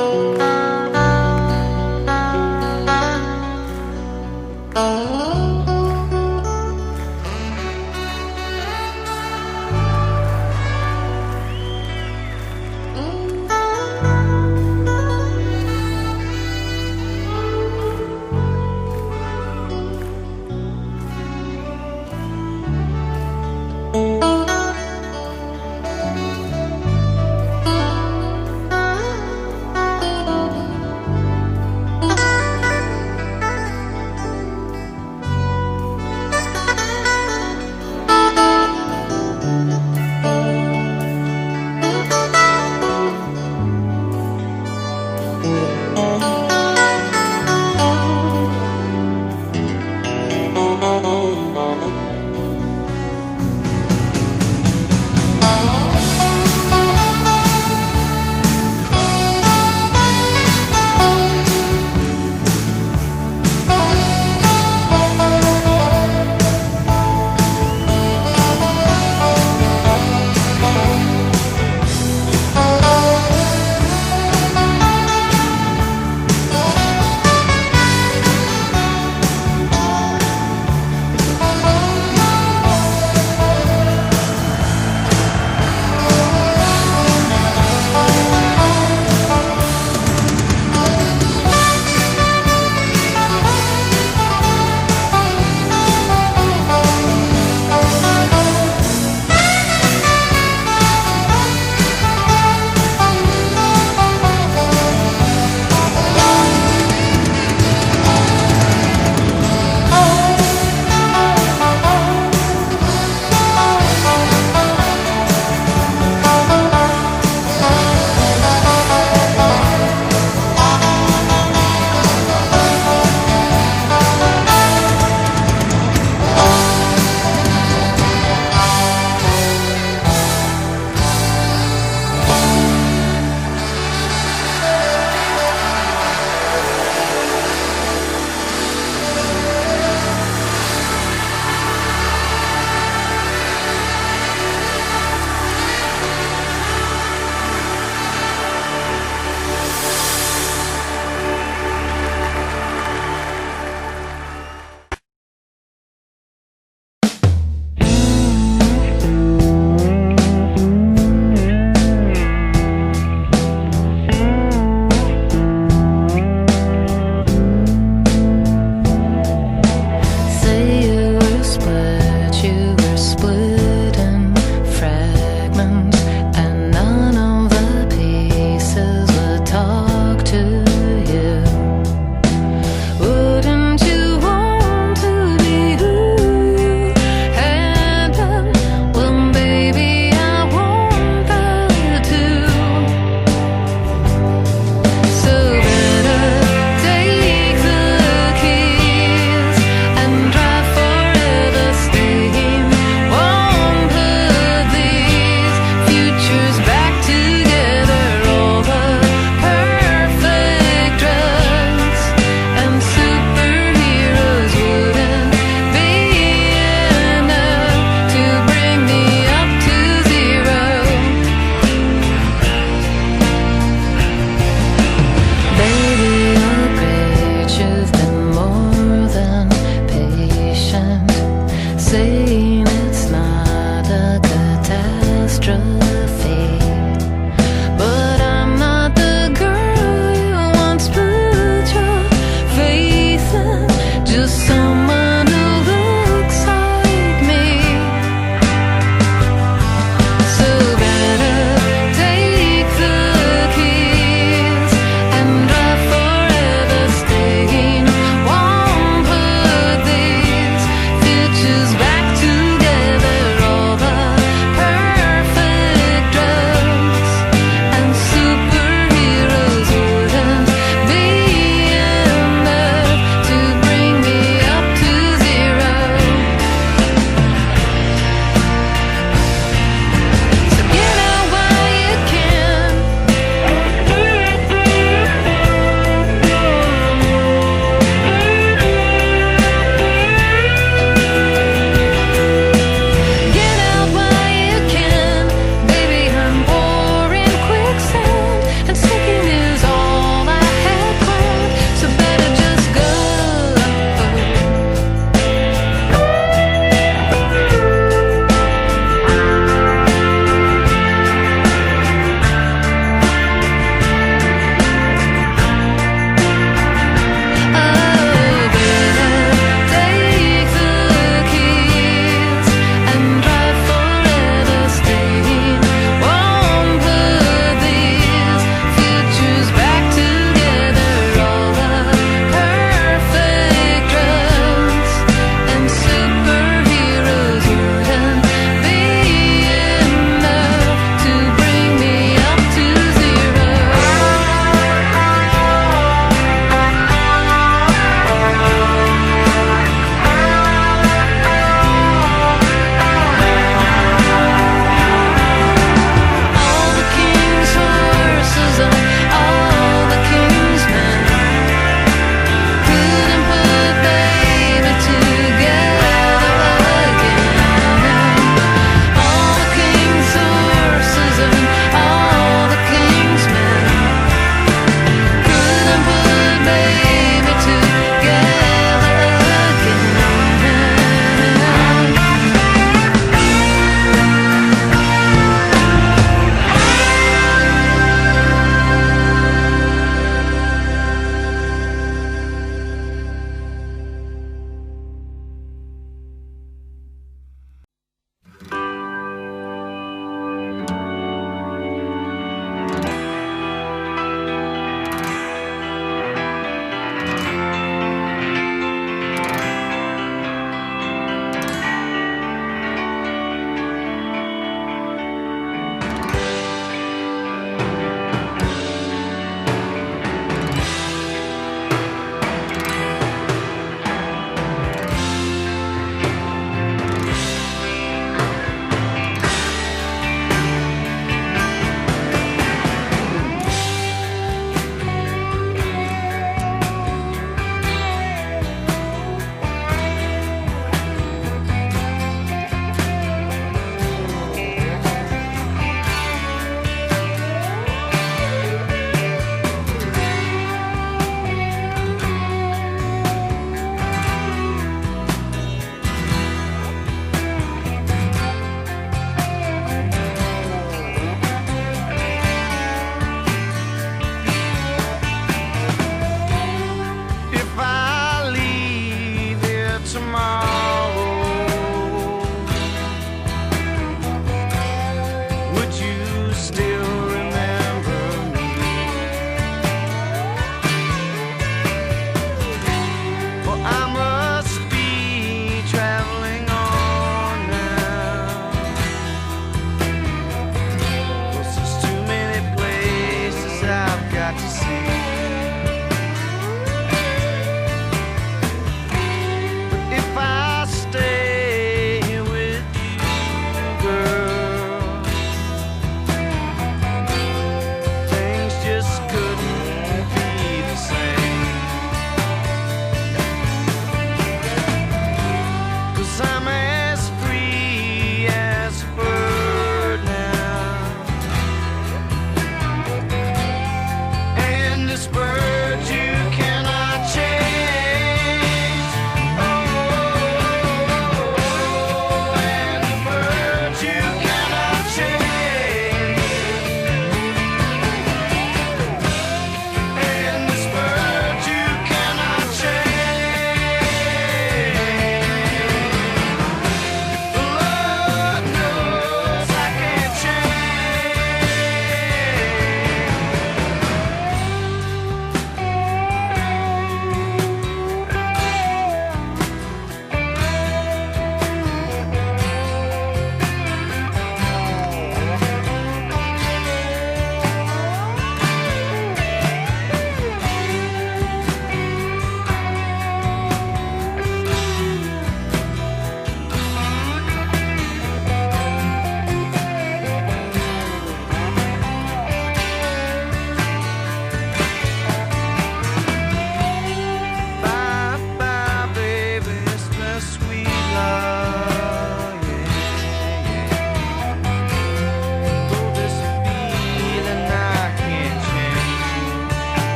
Thank you.